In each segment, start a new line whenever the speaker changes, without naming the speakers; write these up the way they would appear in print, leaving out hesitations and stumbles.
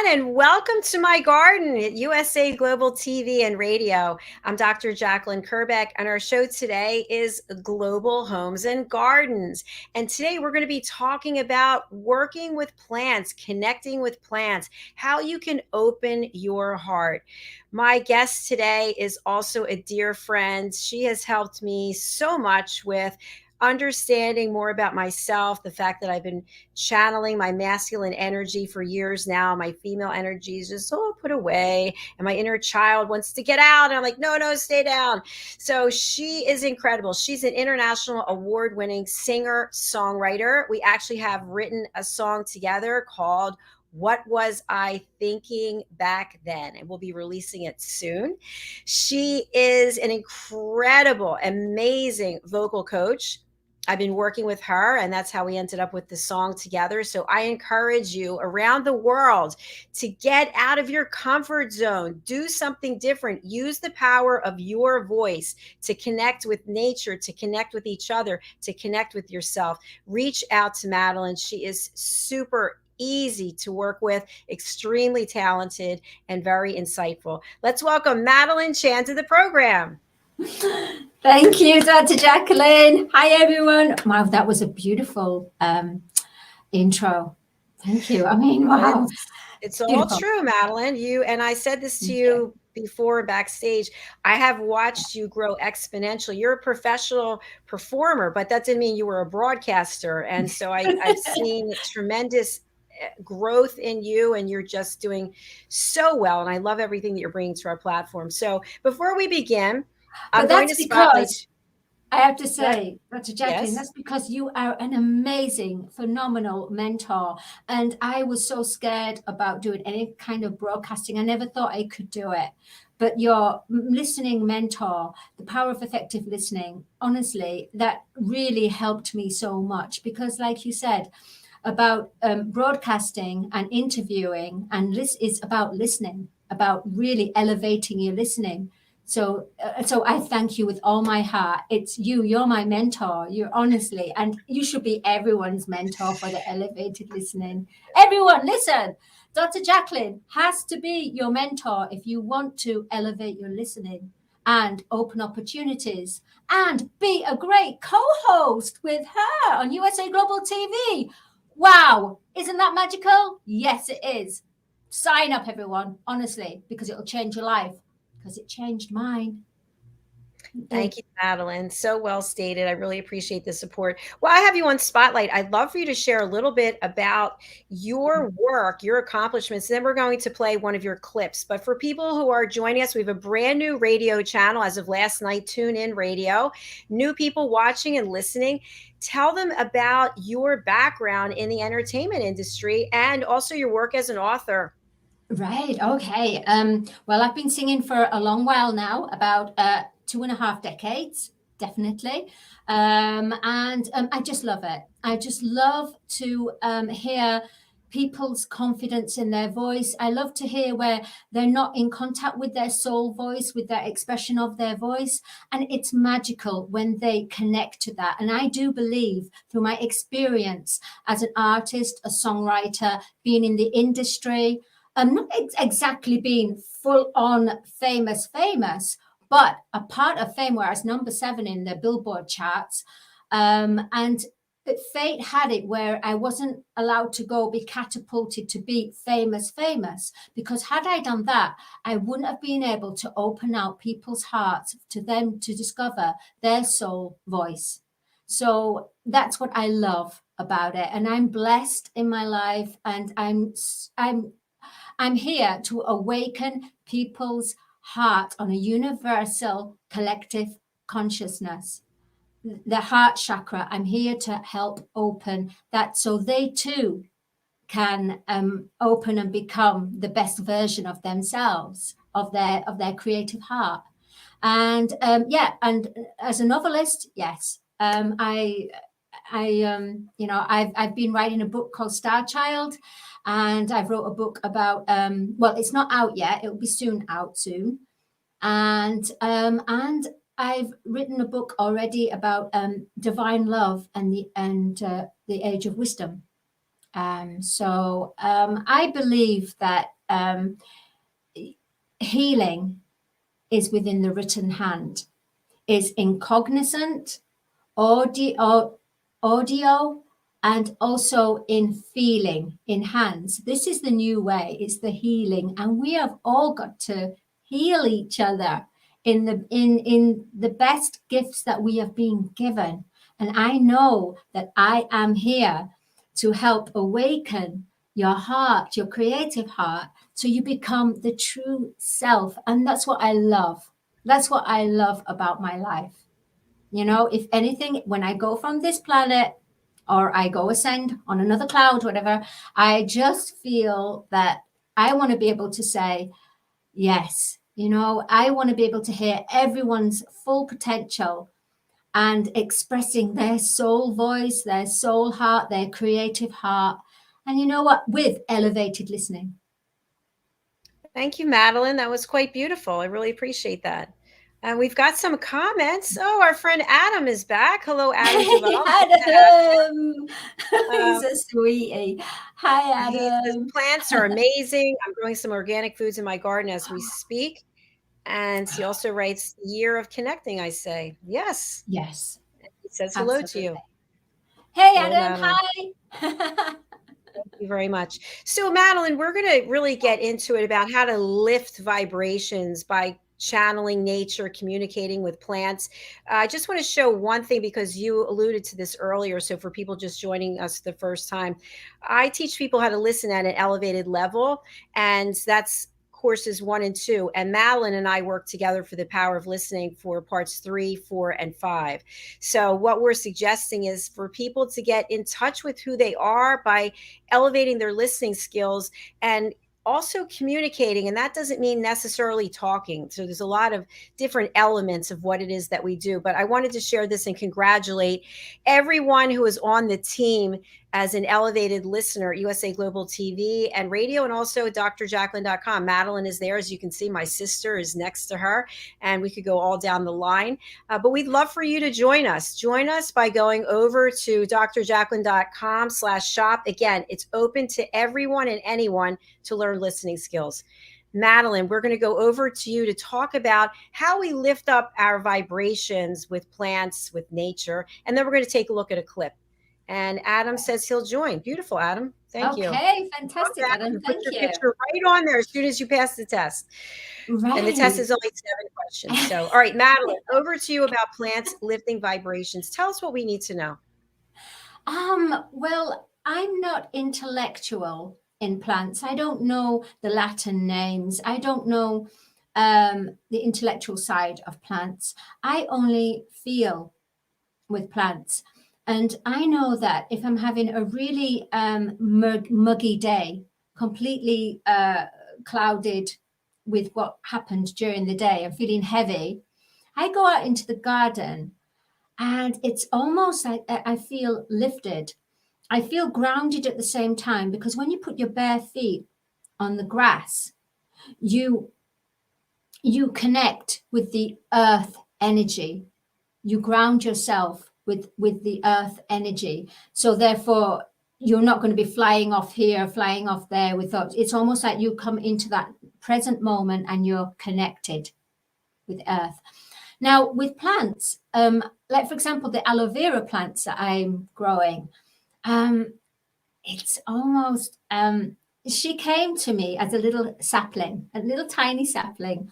and welcome to my garden at USA Global TV and Radio. I'm Dr. Jacalyn Kerbeck, and our show today is Global Homes and Gardens. And today we're going to be talking about working with plants, connecting with plants, how you can open your heart. My guest today is also a dear friend. She has helped me so much with understanding more about myself, the fact that I've been channeling my masculine energy for years now. My female energy is just put away, and my inner child wants to get out. And I'm like, no, stay down. So she is incredible. She's an international award-winning singer, songwriter. We actually have written a song together called What Was I Thinking Back Then? And we'll be releasing it soon. She is an incredible, amazing vocal coach. I've been working with her, and that's how we ended up with the song together. So I encourage you around the world to get out of your comfort zone, do something different, use the power of your voice to connect with nature, to connect with each other, to connect with yourself. Reach out to Madalene. She is super easy to work with, extremely talented, and very insightful. Let's welcome Madalene Chan to the program.
Thank you, Dr. Jacalyn. Hi, everyone. Wow, that was a beautiful intro. Thank you. I mean, wow.
It's all true, Madalene. You and I said this to you before backstage. I have watched you grow exponentially. You're a professional performer, but that didn't mean you were a broadcaster. And so I've seen tremendous growth in you, and you're just doing so well. And I love everything that you're bringing to our platform. So before we begin, I'm going to spotlight.
I have to say, Dr. Jacalyn, that's because you are an amazing, phenomenal mentor. And I was so scared about doing any kind of broadcasting. I never thought I could do it. But your listening mentor, the power of effective listening, honestly, that really helped me so much. Because like you said, about broadcasting and interviewing, and this is about listening, about really elevating your listening. So I thank you with all my heart. It's you're my mentor. You're honestly, and you should be everyone's mentor for the elevated listening. Everyone, listen. Dr. Jacalyn has to be your mentor if you want to elevate your listening and open opportunities and be a great co-host with her on USA Global TV. Wow, isn't that magical? Yes, it is. Sign up, everyone, honestly, because it'll change your life. Because it changed mine.
Thank you, Madalene. So well stated. I really appreciate the support. Well, I have you on Spotlight. I'd love for you to share a little bit about your work, your accomplishments. Then we're going to play one of your clips. But for people who are joining us, we have a brand new radio channel as of last night, Tune In Radio. New people watching and listening. Tell them about your background in the entertainment industry and also your work as an author.
Right. Okay. Well, I've been singing for a long while now, about 2.5 decades, definitely. And I just love it. I just love to hear people's confidence in their voice. I love to hear where they're not in contact with their soul voice, with their expression of their voice. And it's magical when they connect to that. And I do believe through my experience as an artist, a songwriter, being in the industry, not exactly being full on famous, but a part of fame, whereas number 7 in the Billboard charts. And fate had it where I wasn't allowed to go be catapulted to be famous, because had I done that, I wouldn't have been able to open out people's hearts to them to discover their soul voice. So that's what I love about it. And I'm blessed in my life, and I'm here to awaken people's heart on a universal collective consciousness. The heart chakra, I'm here to help open that so they too can open and become the best version of themselves, of their creative heart. And and as a novelist, yes, I've been writing a book called Star Child, and I wrote a book about well, it's not out yet, it'll be out soon, and I've written a book already about divine love and the age of wisdom. I believe that healing is within the written hand, is incognizant, audio, and also in feeling, in hands. This is the new way. It's the healing, and we have all got to heal each other in the best gifts that we have been given. And I know that I am here to help awaken your heart, your creative heart, so you become the true self. And that's what I love. That's what I love about my life. You know, if anything, when I go from this planet or I go ascend on another cloud, whatever, I just feel that I want to be able to say, yes, you know, I want to be able to hear everyone's full potential and expressing their soul voice, their soul heart, their creative heart. And you know what? With elevated listening.
Thank you, Madeline. That was quite beautiful. I really appreciate that. And we've got some comments. Oh, our friend Adam is back. Hello, Adam
Hey,
Duval.
Adam.
Um,
He's a sweetie. Hi,
he says
Adam.
plants are amazing. I'm growing some organic foods in my garden as we speak. And he also writes, year of connecting, I say. Yes.
Yes,
He says hello to
absolutely.
you.
Hey,
Hello,
Adam.
Madeline.
Hi.
Thank you very much. So, Madeline, we're going to really get into it about how to lift vibrations by channeling nature, communicating with plants. I just want to show one thing because you alluded to this earlier. So, for people just joining us the first time, I teach people how to listen at an elevated level, and that's courses 1 and 2. And Madeline and I work together for the power of listening for parts 3, 4, and 5. So, what we're suggesting is for people to get in touch with who they are by elevating their listening skills and also communicating. And that doesn't mean necessarily talking. So there's a lot of different elements of what it is that we do. But I wanted to share this and congratulate everyone who is on the team as an elevated listener at USA Global TV and radio, and also drjacalyn.com. Madeline is there. As you can see, my sister is next to her, and we could go all down the line. But we'd love for you to join us. Join us by going over to drjacalyn.com/shop. Again, it's open to everyone and anyone to learn listening skills. Madeline, we're going to go over to you to talk about how we lift up our vibrations with plants, with nature, and then we're going to take a look at a clip. And Adam says he'll join. Beautiful, Adam. Thank you.
Okay, fantastic, Adam.
Put
Thank
your
you.
picture right on there as soon as you pass the test.
Right.
And the test is only 7 questions. So, all right, Madeline, over to you about plants lifting vibrations. Tell us what we need to know.
Well, I'm not intellectual in plants. I don't know the Latin names. I don't know the intellectual side of plants. I only feel with plants. And I know that if I'm having a really muggy day, completely clouded with what happened during the day, I'm feeling heavy, I go out into the garden and it's almost like I feel lifted. I feel grounded at the same time, because when you put your bare feet on the grass, you connect with the earth energy. You ground yourself with the earth energy. So therefore, you're not going to be flying off here, flying off there with thoughts. It's almost like you come into that present moment and you're connected with earth. Now, with plants, like for example, the aloe vera plants that I'm growing, it's almost, she came to me as a little sapling, a little tiny sapling.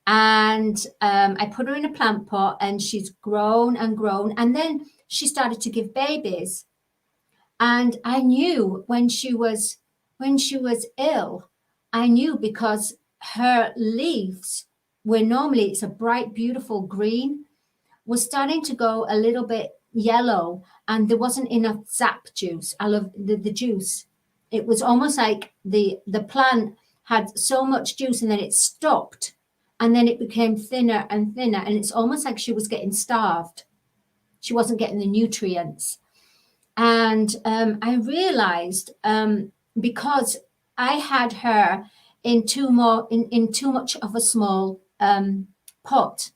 And I put her in a plant pot and she's grown and grown. And then she started to give babies. And I knew when she was ill, I knew because her leaves where normally it's a bright, beautiful green, was starting to go a little bit yellow, and there wasn't enough sap juice. I love the juice. It was almost like the plant had so much juice and then it stopped, and then it became thinner and thinner, and it's almost like she was getting starved. She wasn't getting the nutrients. And I realized because I had her in too much of a small pot,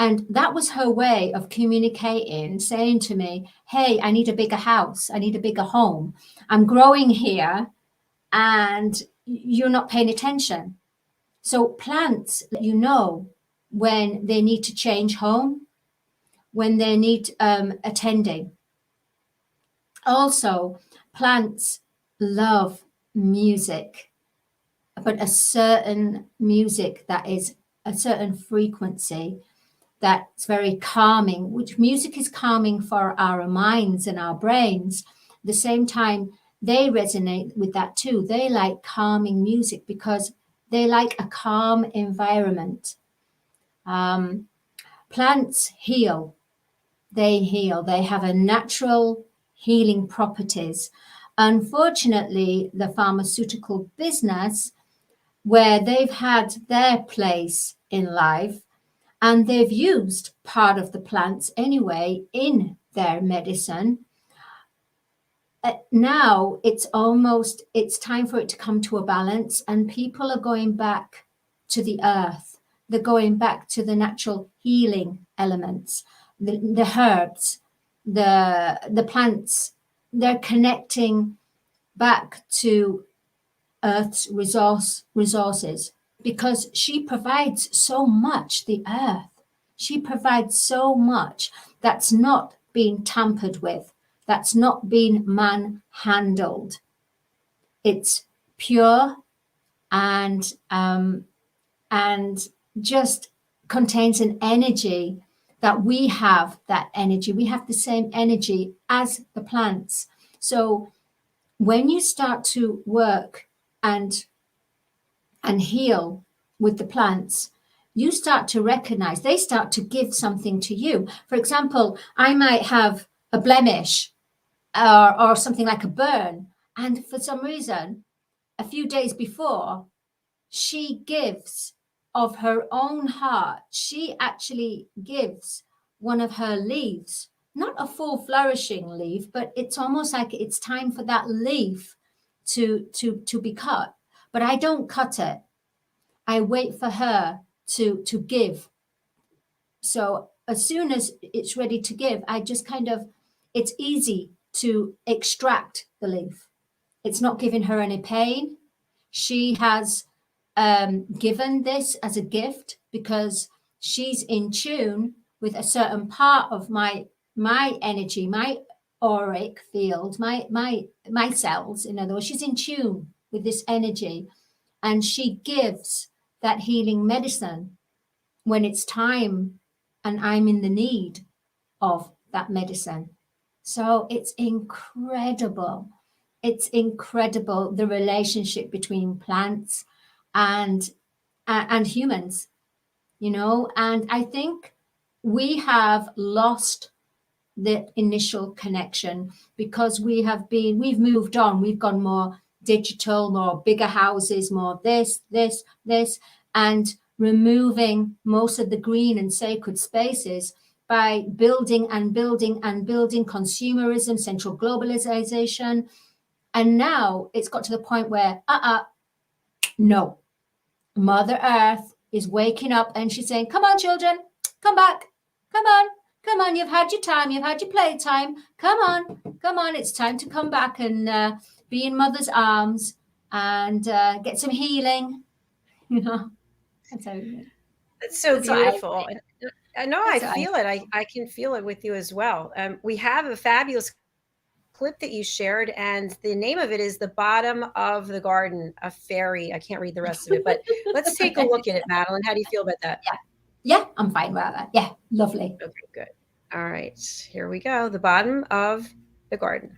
And that was her way of communicating, saying to me, hey, I need a bigger house. I need a bigger home. I'm growing here and you're not paying attention. So plants let you know when they need to change home, when they need attending. Also, plants love music, but a certain music that is a certain frequency that's very calming, which music is calming for our minds and our brains. At the same time, they resonate with that too. They like calming music because they like a calm environment. Plants heal. They heal. They have a natural healing properties. Unfortunately, the pharmaceutical business, where they've had their place in life, and they've used part of the plants anyway in their medicine. Now it's time for it to come to a balance, and people are going back to the earth. They're going back to the natural healing elements, the herbs, the plants. They're connecting back to Earth's resources, because she provides so much, the earth. She provides so much that's not being tampered with, that's not being manhandled. It's pure and just contains an energy that we have. That energy, we have the same energy as the plants. So when you start to work and heal with the plants, you start to recognize, they start to give something to you. For example, I might have a blemish or something like a burn, and for some reason, a few days before, she gives of her own heart. She actually gives one of her leaves, not a full flourishing leaf, but it's almost like it's time for that leaf to be cut. But I don't cut it. I wait for her to give. So as soon as it's ready to give, I just it's easy to extract the leaf. It's not giving her any pain. She has given this as a gift because she's in tune with a certain part of my energy, my auric field, my cells. In other words, she's in tune with this energy, and she gives that healing medicine when it's time and I'm in the need of that medicine. So it's incredible. It's incredible, the relationship between plants and humans, and I think we have lost the initial connection because we've moved on. We've gone more digital, more bigger houses, more this, and removing most of the green and sacred spaces by building and building and building, consumerism, central globalization. And now it's got to the point where, no, Mother Earth is waking up and she's saying, come on, children, come back, come on, you've had your time, you've had your playtime, come on, it's time to come back and be in Mother's arms and get some healing, That's how
It's so
that's what I
beautiful.
think.
I know I
That's what
feel it. I can feel it with you as well. We have a fabulous clip that you shared, and the name of it is The Bottom of the Garden, a fairy. I can't read the rest of it, but let's take a look at it, Madeline. How do you feel about that?
Yeah, I'm fine with that. Yeah, lovely.
Okay, good. All right, here we go. The Bottom of the Garden.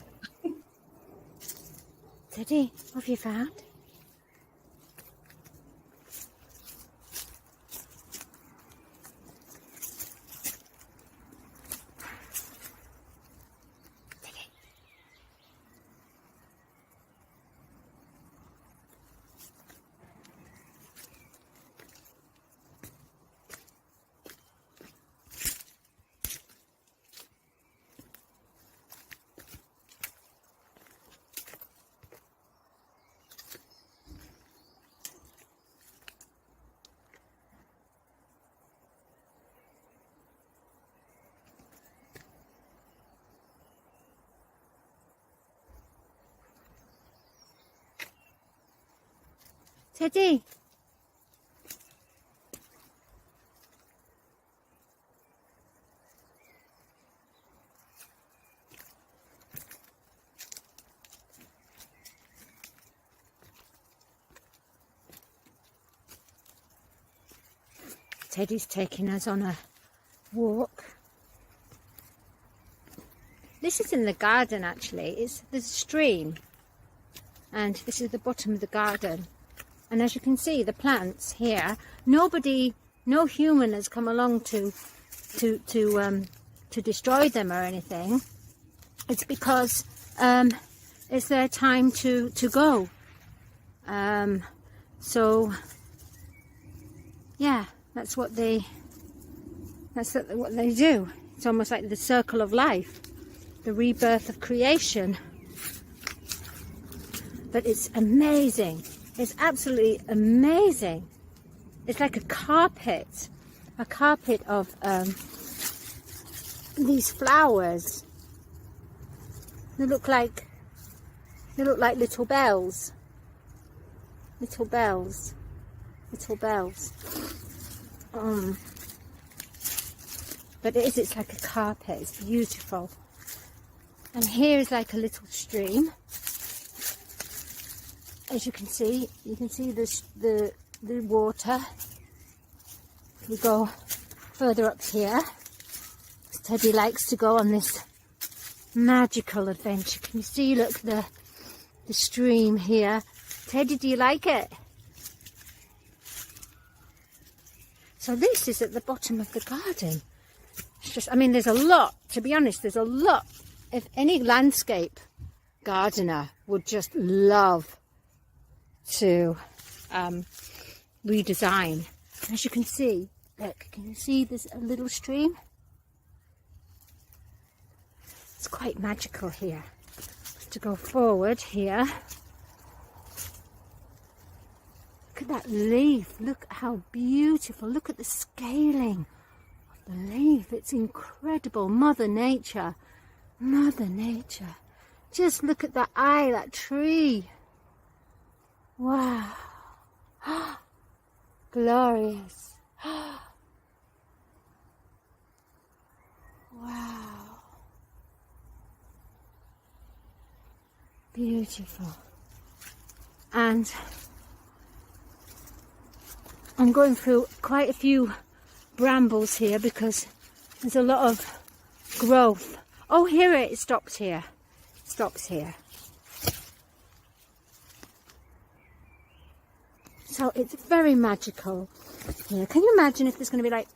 Teddy, what have you found? Teddy. Teddy's taking us on a walk. This is in the garden actually. There's a stream, and this is the bottom of the garden. And as you can see, the plants here, no human has come along to destroy them or anything. It's because it's their time to go. So yeah, that's what they do. It's almost like the circle of life, the rebirth of creation. But it's amazing. It's absolutely amazing. It's like a carpet of these flowers. They look like little bells. Little bells. But it's like a carpet. It's beautiful. And here is like a little stream. As you can see the water. We go further up here. Teddy likes to go on this magical adventure. Can you see? Look, the stream here. Teddy, do you like it? So this is at the bottom of the garden. It's just, I mean, there's a lot. To be honest, there's a lot. If any landscape gardener would just love to redesign. As you can see, look, can you see there's a little stream? It's quite magical here. To go forward here, look at that leaf. Look how beautiful. Look at the scaling of the leaf. It's incredible. Mother Nature. Just look at that eye, that tree. Wow. Glorious. Wow. Beautiful. And I'm going through quite a few brambles here because there's a lot of growth. Oh, here it stops here. Stops here. So it's very magical here. Can you imagine if there's going to be like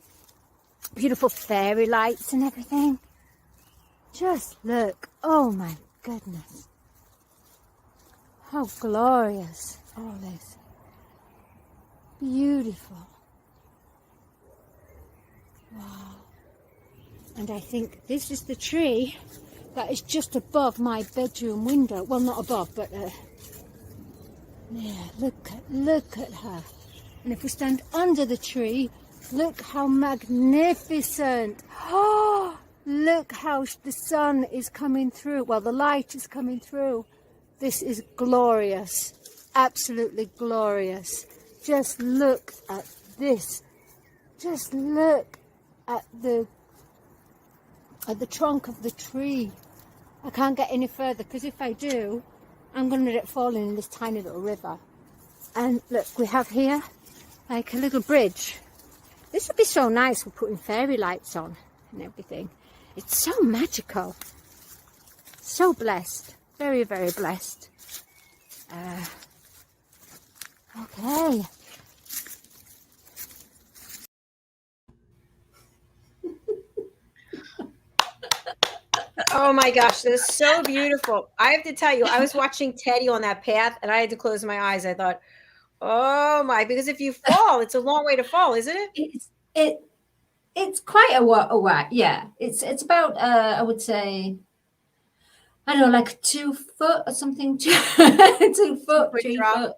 beautiful fairy lights and everything? Just look. Oh my goodness. How glorious all this. Beautiful. Wow. And I think this is the tree that is just above my bedroom window. Well, not above, but yeah, look at her. And if we stand under the tree, look how magnificent. Oh, look how the sun is coming through. Well, the light is coming through. This is glorious. Absolutely glorious. Just look at this. Just look at the trunk of the tree. I can't get any further because if I do, I'm going to let it fall in this tiny little river. And look, we have here like a little bridge. This would be so nice for putting fairy lights on and everything. It's so magical. So blessed. Very, very blessed. Okay.
Oh my gosh, this is so beautiful. I have to tell you, I was watching Teddy on that path and I had to close my eyes. I thought, oh my, because if you fall, it's a long way to fall, isn't it?
It's quite a way. Yeah, it's about I would say, I don't know, like 2 foot or something. 2 foot, 3 foot.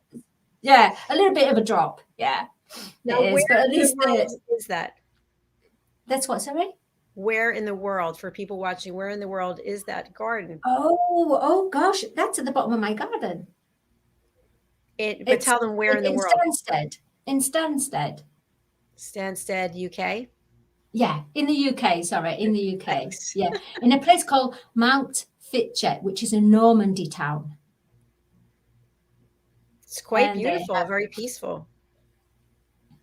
Yeah, a little bit of a drop. Yeah,
now,
it is. But at least
is that?
That's what, sorry?
Where in the world, for people watching, where in the world is that garden?
Oh gosh, that's at the bottom of my garden.
But tell them where in the
in
world.
Stansted. In Stansted.
Stansted, UK.
Yeah, in the UK, sorry, in the UK.
Thanks.
Yeah, in a place called Mount Fitchet, which is a Normandy town.
It's quite
And they
beautiful, very peaceful.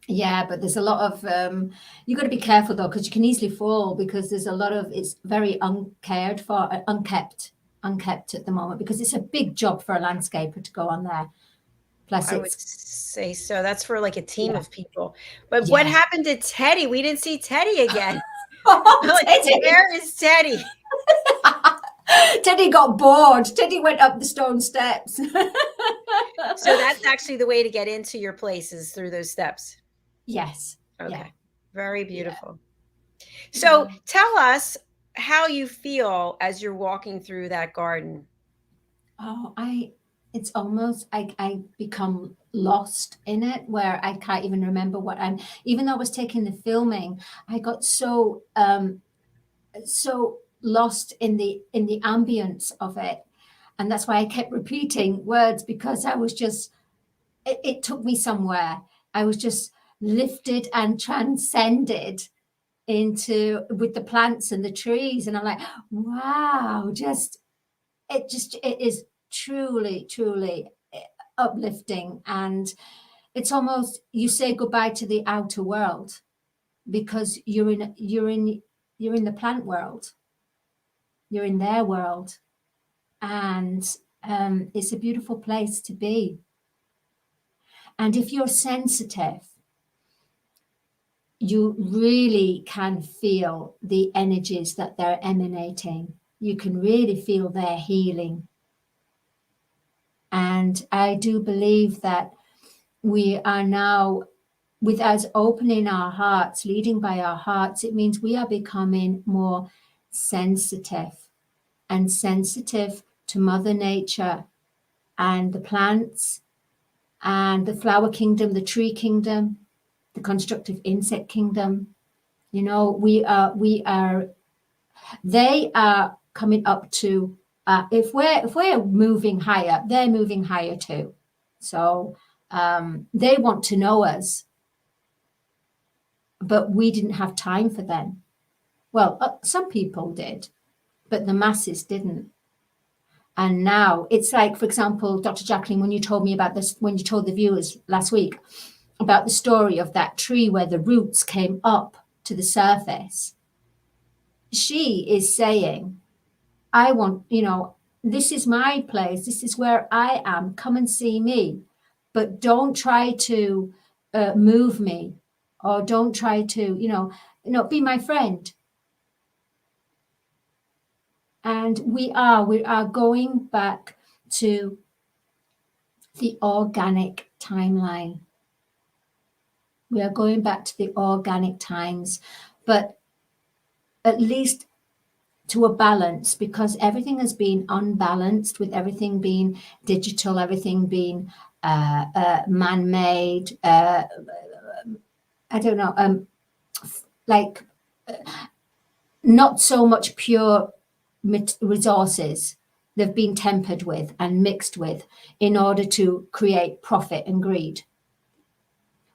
Yeah, but there's a lot of you got to be careful though, because you can easily fall, because there's a lot of, it's very uncared for, unkept at the moment, because it's a big job for a landscaper to go on there. Plus
I would
it's
say so. That's for like a team
yeah,
of people. But what
yeah.
happened to Teddy? We didn't see Teddy again.
Oh,
Like,
Teddy.
where is Teddy?
Teddy got bored. Teddy went up the stone steps.
So that's actually the way to get into your places, through those steps.
Yes.
Okay.
Yeah.
Very beautiful. So
Yeah.
tell us how you feel as you're walking through that garden.
Oh, it's almost, I become lost in it, where I can't even remember what even though I was taking the filming, I got so lost in the ambience of it. And that's why I kept repeating words, because I was just, it took me somewhere. I was just lifted and transcended into, with the plants and the trees. And I'm like, wow, it is truly, truly uplifting. And it's almost, you say goodbye to the outer world, because you're in the plant world, you're in their world, and it's a beautiful place to be. And if you're sensitive, you really can feel the energies that they're emanating. You can really feel their healing. And I do believe that we are now, with us opening our hearts, leading by our hearts, it means we are becoming more sensitive, and sensitive to Mother Nature and the plants and the flower kingdom, the tree kingdom, the constructive insect kingdom. You know, they are coming up to, if we're moving higher, they're moving higher too. So they want to know us, but we didn't have time for them. Well, some people did, but the masses didn't. And now it's like, for example, Dr. Jacalyn, when you told me about this, when you told the viewers last week about the story of that tree where the roots came up to the surface, she is saying, I want, this is my place. This is where I am. Come and see me, but don't try to move me, or don't try to, be my friend. And we are going back to the organic timeline. We are going back to the organic times, but at least to a balance, because everything has been unbalanced, with everything being digital, everything being man-made. I don't know, like not so much pure resources. They've been tempered with and mixed with in order to create profit and greed.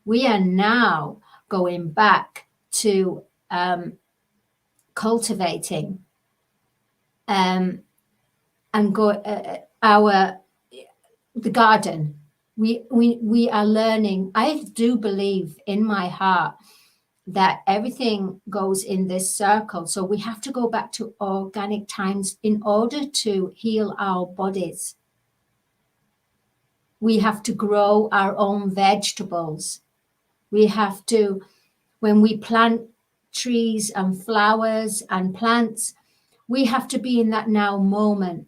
We are now going back to cultivating and the garden. We are learning. I do believe in my heart that everything goes in this circle. So we have to go back to organic times in order to heal our bodies. We have to grow our own vegetables. We have to, when we plant trees and flowers and plants, we have to be in that now moment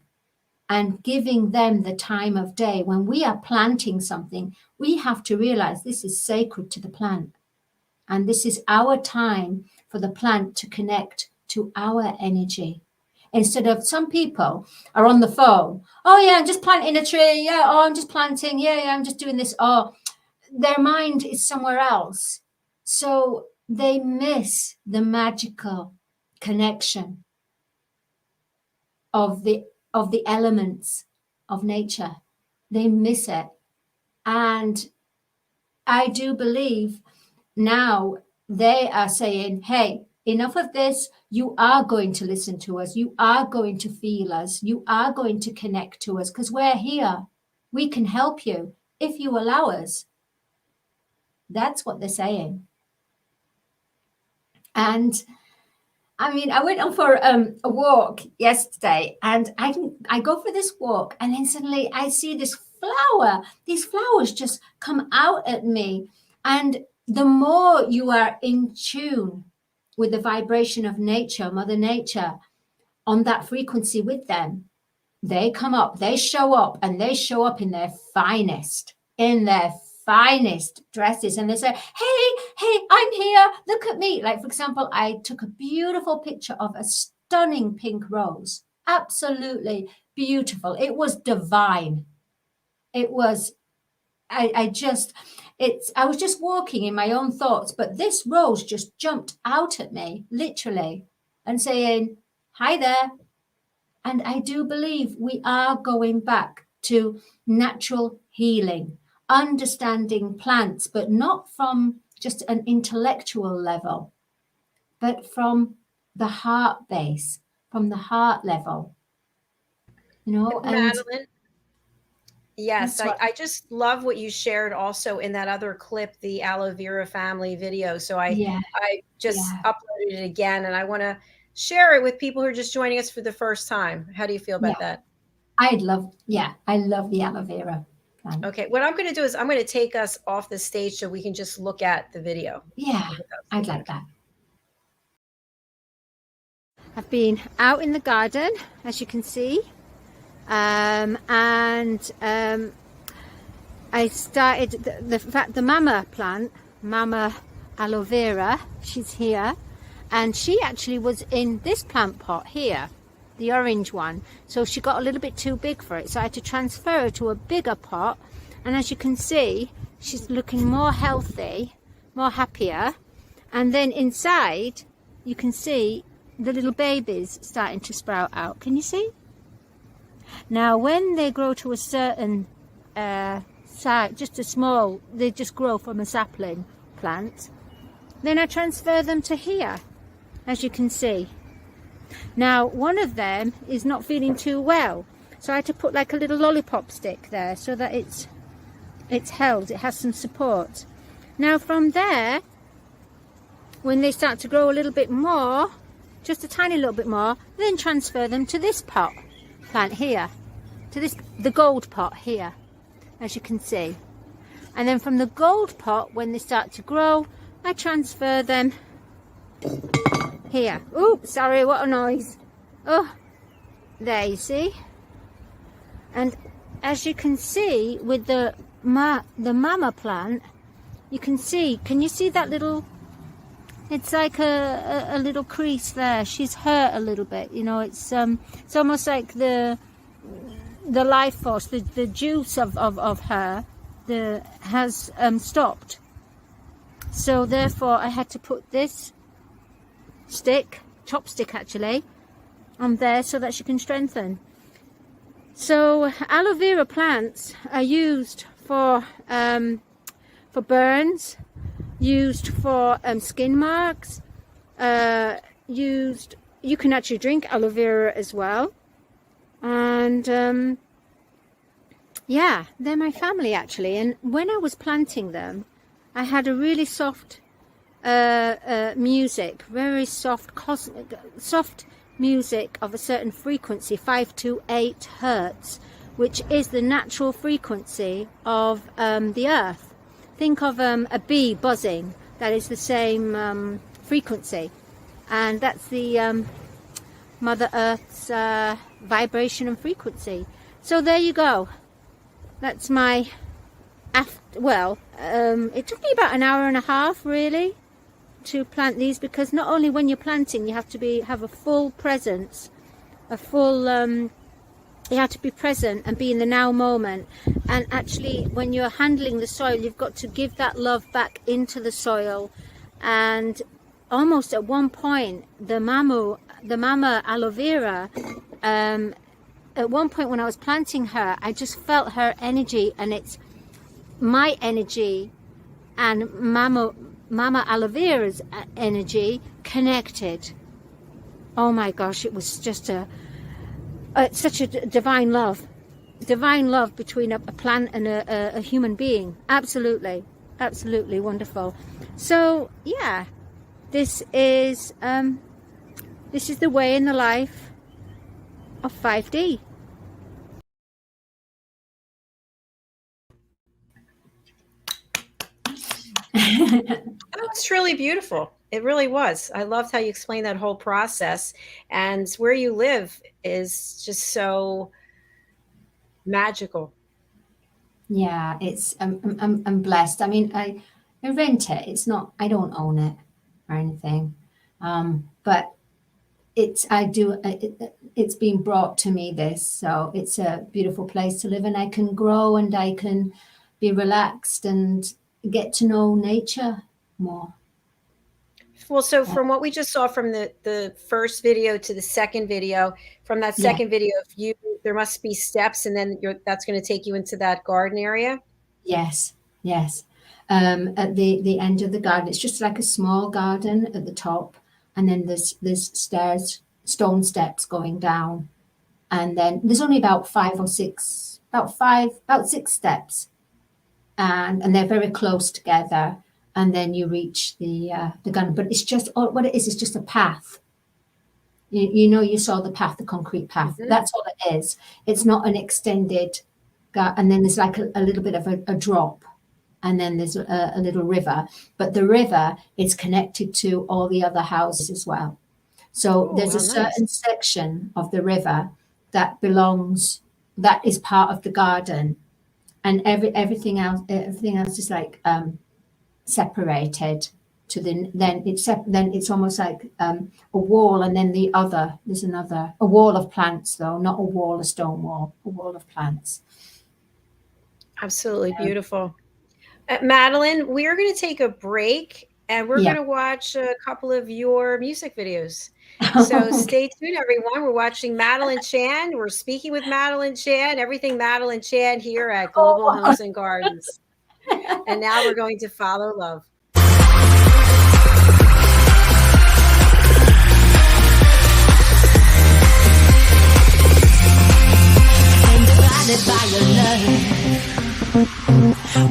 and giving them the time of day. When we are planting something, we have to realize this is sacred to the plant. And this is our time for the plant to connect to our energy. Instead of, some people are on the phone. Oh yeah, I'm just planting a tree. Yeah, oh, I'm just planting. Yeah, I'm just doing this. Oh, their mind is somewhere else. So they miss the magical connection of the elements of nature. They miss it. And I do believe now they are saying, hey, enough of this. You are going to listen to us. You are going to feel us. You are going to connect to us because we're here. We can help you if you allow us. That's what they're saying. And I mean, I went on for a walk yesterday, and I go for this walk, and then suddenly I see this flower. These flowers just come out at me. And the more you are in tune with the vibration of nature, Mother Nature, on that frequency with them, they come up, they show up, and they show up in their finest dresses, and they say, hey, I'm here, look at me. Like, for example, I took a beautiful picture of a stunning pink rose, absolutely beautiful. It was divine. It was, I was just walking in my own thoughts, but this rose just jumped out at me, literally, and saying, hi there. And I do believe we are going back to natural healing, understanding plants, but not from just an intellectual level, but from the heart base, from the heart level, you know. And
Madeline, yes, I just love what you shared also in that other clip, the aloe vera family video. So I just uploaded it again, and I want to share it with people who are just joining us for the first time. How do you feel about that?
I love the aloe vera plant.
Okay, what I'm going to do is I'm going to take us off the stage so we can just look at the video.
Yeah, I'd like that.
I've been out in the garden, as you can see, and I started the mama plant, mama aloe vera. She's here, and she actually was in this plant pot here, the orange one. So she got a little bit too big for it, so I had to transfer her to a bigger pot. And as you can see, she's looking more healthy, more happier. And then inside, you can see the little babies starting to sprout out. Can you see? Now, when they grow to a certain size, just a small, they just grow from a sapling plant, then I transfer them to here, as you can see. Now, one of them is not feeling too well, so I had to put like a little lollipop stick there so that it's held, it has some support. Now from there, when they start to grow a little bit more, just a tiny little bit more, then transfer them to this pot plant here, to the gold pot here, as you can see. And then from the gold pot, when they start to grow, I transfer them here. Oh, sorry, what a noise. Oh, there, you see. And as you can see with the mama plant, you can see, can you see that little, it's like a little crease there. She's hurt a little bit, you know. It's almost like the life force, the juice of her has stopped. So therefore I had to put this chopstick actually, on there so that she can strengthen. So aloe vera plants are used for burns, used for skin marks, you can actually drink aloe vera as well. And yeah, they're my family actually. And when I was planting them, I had a really soft music, very soft music of a certain frequency, 5 to 8 hertz, which is the natural frequency of the earth. Think of a bee buzzing. That is the same frequency, and that's the Mother Earth's vibration and frequency. So there you go. That's my it took me about an hour and a half really to plant these, because not only when you're planting you have to have a full presence, you have to be present and be in the now moment. And actually when you're handling the soil, you've got to give that love back into the soil. And almost at one point, the mama aloe vera, at one point when I was planting her, I just felt her energy, and it's my energy and Mama Aloe Vera's energy connected. Oh my gosh, it was just such a divine love between a plant and a human being. Absolutely wonderful. So yeah, this is the way in the life of 5D.
That was really beautiful. It really was. I loved how you explained that whole process, and where you live is just so magical.
Yeah, it's I'm blessed. I mean, I rent it. It's not, I don't own it or anything, but it's it's been brought to me, this, so it's a beautiful place to live, and I can grow and I can be relaxed and get to know nature more.
Well, so from what we just saw from the first video to the second video, from that second video of you, there must be steps, and then that's going to take you into that garden area.
Yes. At the end of the garden, it's just like a small garden at the top, and then there's stairs, stone steps going down, and then there's only about six steps, and they're very close together, and then you reach the garden. But it's just, what it is just a path. You saw the path, the concrete path. Mm-hmm. That's all it is. It's not an extended and then there's like a little bit of a drop, and then there's a little river, but the river is connected to all the other houses as well. So there's a certain section of the river that is part of the garden, and everything else is like separated. Then it's almost like a wall, and then there's a wall of plants, though, not a stone wall, a wall of plants.
Absolutely beautiful. Madalene, we're going to take a break, and we're going to watch a couple of your music videos. So stay tuned, everyone. We're watching Madalene Chan. We're speaking with Madalene Chan, everything Madalene Chan here at Global Homes and Gardens. And now we're going to follow love.
By your love,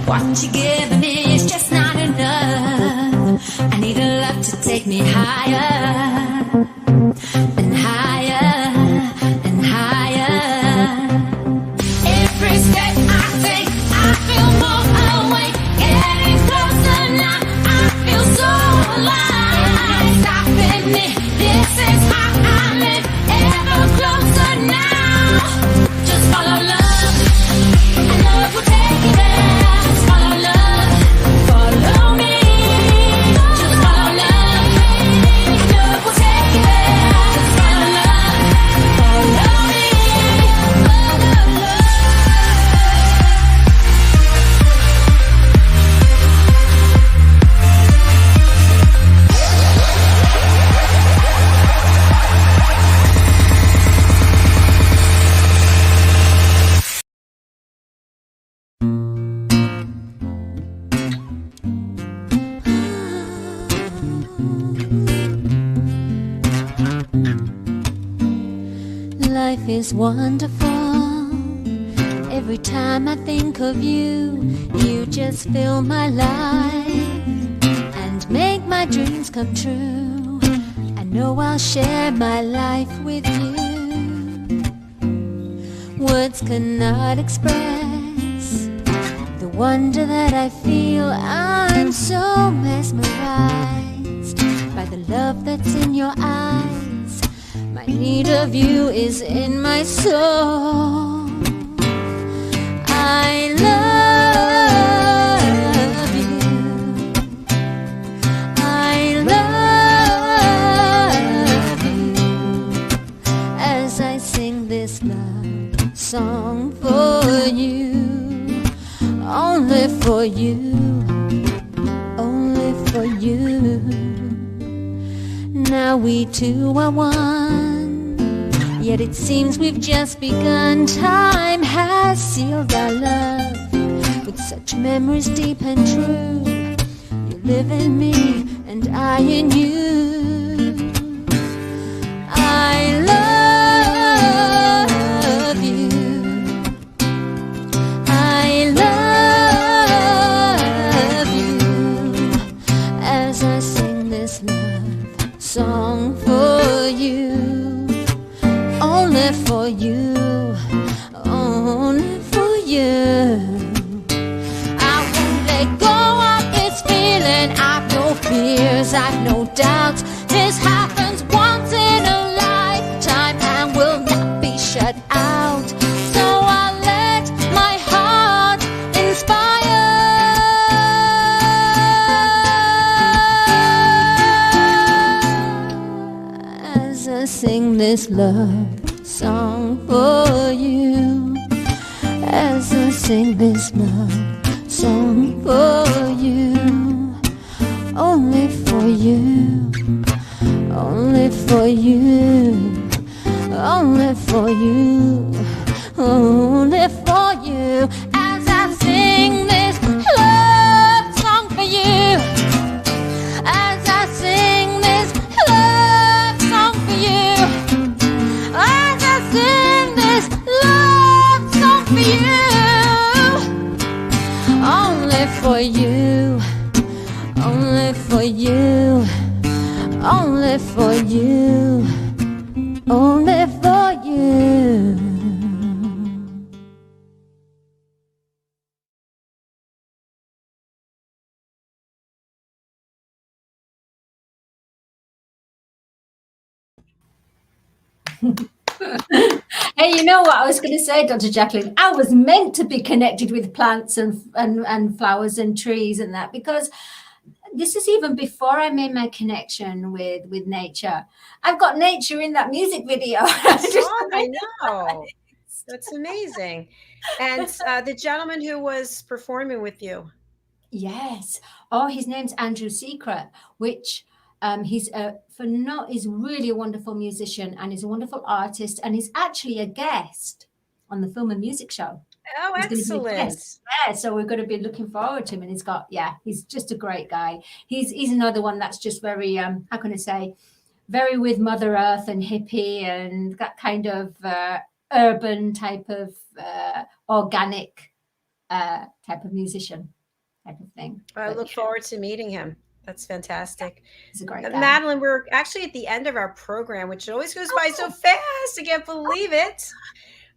what you giving me is just not enough. I need a love to take me higher and higher and higher. Every step I take, I feel more awake. Getting closer now, I feel so alive. Stopping me, this is how I live. Ever closer now. Just follow love. Love will take you there. Just follow love. Follow me. Just follow love. Love will take you there. Just follow love. Follow me. Follow love.
Life is wonderful. Every time I think of you, you just fill my life and make my dreams come true. I know I'll share my life with you. Words cannot express the wonder that I feel. I'm so mesmerized by the love that's in your eyes. My need of you is in my soul. I love you. I love you. As I sing this love song for you, only for you, only for you. Now we two are one, yet it seems we've just begun. Time has sealed our love with such memories deep and true. You live in me and I in you. I love you. I love you as I sing this love song for you. Only for you, only for you. I won't let go of this feeling. I've no fears, I've no doubts. This happens once in a lifetime and will not be shut out. So I'll let my heart inspire as I sing this love song for you. As I sing this love song for you. Only for you. Only for you. Only for you. Only for you. As I sing this love song for you. As I sing this love song for you. As I sing this love song for you. Only for you. Only for you. Only for you. Only for you.
Hey, you know what I was going to say, Dr. Jacalyn? I was meant to be connected with plants and flowers and trees and that, because this is even before I made my connection with nature. I've got nature in that music video.
I know. That's amazing. And the gentleman who was performing with you.
Yes. Oh, his name's Andrew Secret, which he's really a wonderful musician, and he's a wonderful artist, and he's actually a guest on the Film and Music Show.
Oh, excellent.
Yeah, so we're going to be looking forward to him. And he's just a great guy. He's another one that's just very, how can I say, very with Mother Earth and hippie and that kind of urban type of organic type of musician type of thing.
I look forward to meeting him. That's fantastic.
He's a great guy.
Madeline, we're actually at the end of our program, which always goes by so fast. I can't believe it.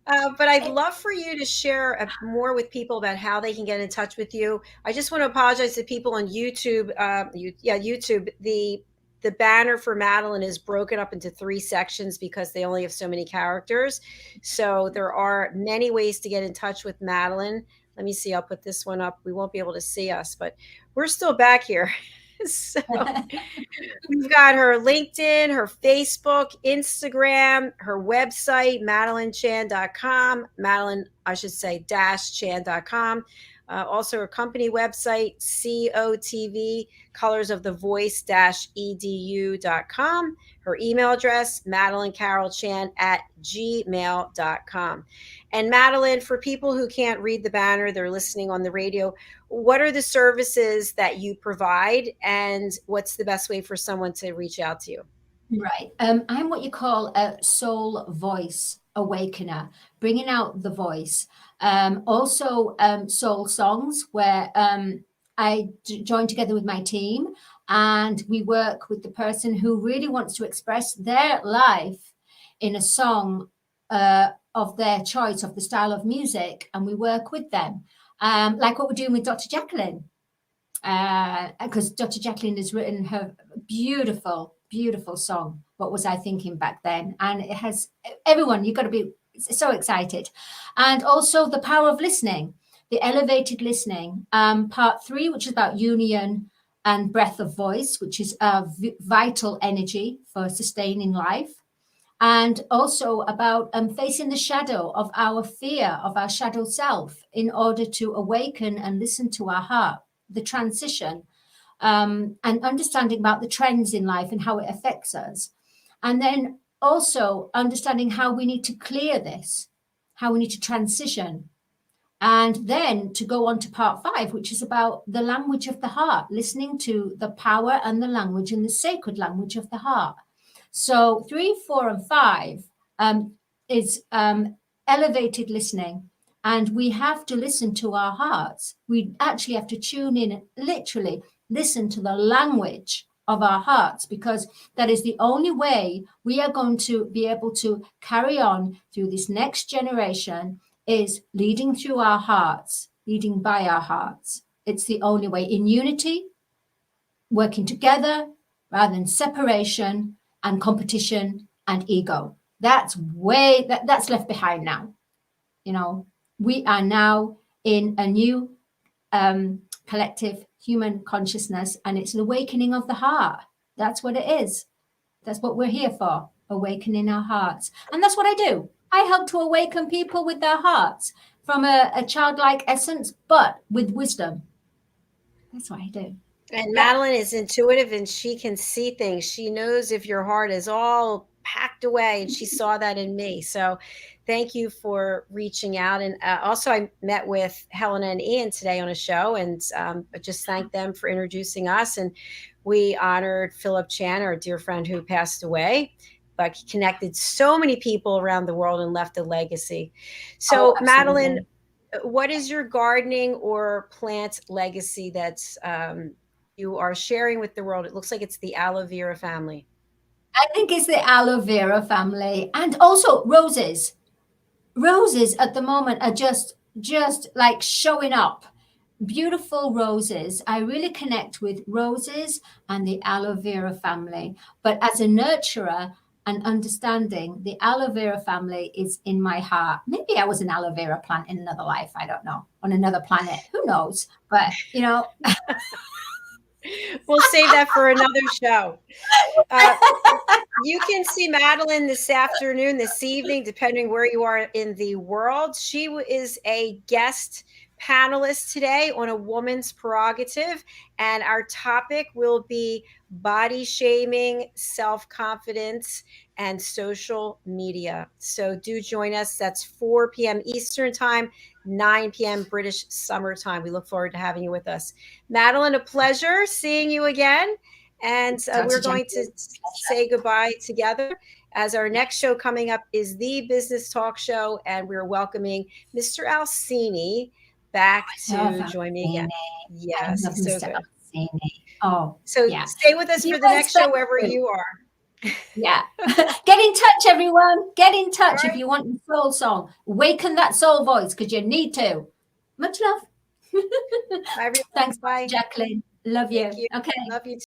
But I'd love for you to share more with people about how they can get in touch with you. I just want to apologize to people on YouTube. YouTube. The banner for Madeline is broken up into 3 sections because they only have so many characters. So there are many ways to get in touch with Madeline. Let me see. I'll put this one up. We won't be able to see us, but we're still back here. So we've got her LinkedIn, her Facebook, Instagram, her website, MadelenChan.com, Madeline, I should say, -Chan.com. Also her company website, COTV, colorsofthevoice-edu.com. Her email address, MadelineCarolChan@gmail.com. And Madeline, for people who can't read the banner, they're listening on the radio, what are the services that you provide, and what's the best way for someone to reach out to you?
Right. I'm what you call a soul voice awakener, bringing out the voice. Also soul songs, where I join together with my team and we work with the person who really wants to express their life in a song of their choice, of the style of music, and we work with them. Like what we're doing with Dr. Jacalyn, because Dr. Jacalyn has written her beautiful song, What Was I Thinking Back Then? And it has everyone, you've got to be so excited. And also The Power of Listening, the elevated listening, part 3, which is about union and breath of voice, which is a vital energy for sustaining life. And also about facing the shadow of our fear, of our shadow self, in order to awaken and listen to our heart, the transition, and understanding about the trends in life and how it affects us. And then also understanding how we need to clear this, how we need to transition, And then to go on to part 5, which is about the language of the heart, listening to the power and the language and the sacred language of the heart. So 3, 4, and 5 is elevated listening. And we have to listen to our hearts. We actually have to tune in and literally listen to the language of our hearts, because that is the only way we are going to be able to carry on through this next generation, is leading through our hearts, leading by our hearts. It's the only way, in unity, working together rather than separation and competition and ego. That's left behind now. You know, we are now in a new collective human consciousness, and it's an awakening of the heart. That's what it is. That's what we're here for, awakening our hearts. And that's what I do. I help to awaken people with their hearts from a childlike essence, but with wisdom. That's what I do.
And Madeline is intuitive, and she can see things. She knows if your heart is all packed away, and she saw that in me. So thank you for reaching out. And also, I met with Helena and Ian today on a show, and just thank them for introducing us. And we honored Philip Chan, our dear friend who passed away, but he connected so many people around the world and left a legacy. So, Madeline, what is your gardening or plant legacy that's you are sharing with the world? It looks like it's the aloe vera family.
I think it's the aloe vera family, and also roses. Roses at the moment are just like showing up. Beautiful roses. I really connect with roses and the aloe vera family. But as a nurturer and understanding, the aloe vera family is in my heart. Maybe I was an aloe vera plant in another life. I don't know. On another planet. Who knows? But, you know.
We'll save that for another show. You can see Madeline this afternoon, this evening, depending where you are in the world. She is a guest panelist today on A Woman's Prerogative, and our topic will be body shaming, self-confidence, and social media. So do join us. That's 4 p.m. Eastern Time, 9 p.m. British Summer Time. We look forward to having you with us. Madeline, a pleasure seeing you again. And we're going to say goodbye together, as our next show coming up is the Business Talk Show, and we're welcoming Mr. Alcini back to join me again. Yes, so good.
Oh,
so
yeah.
Stay with us for the next show, wherever you are.
Yeah. Get in touch, everyone. Get in touch if you want your soul song. Awaken that soul voice, because you need to. Much love.
Bye, everyone.
Thanks,
Bye.
Jacalyn. Love you.
Thank you.
Okay.
Love you too.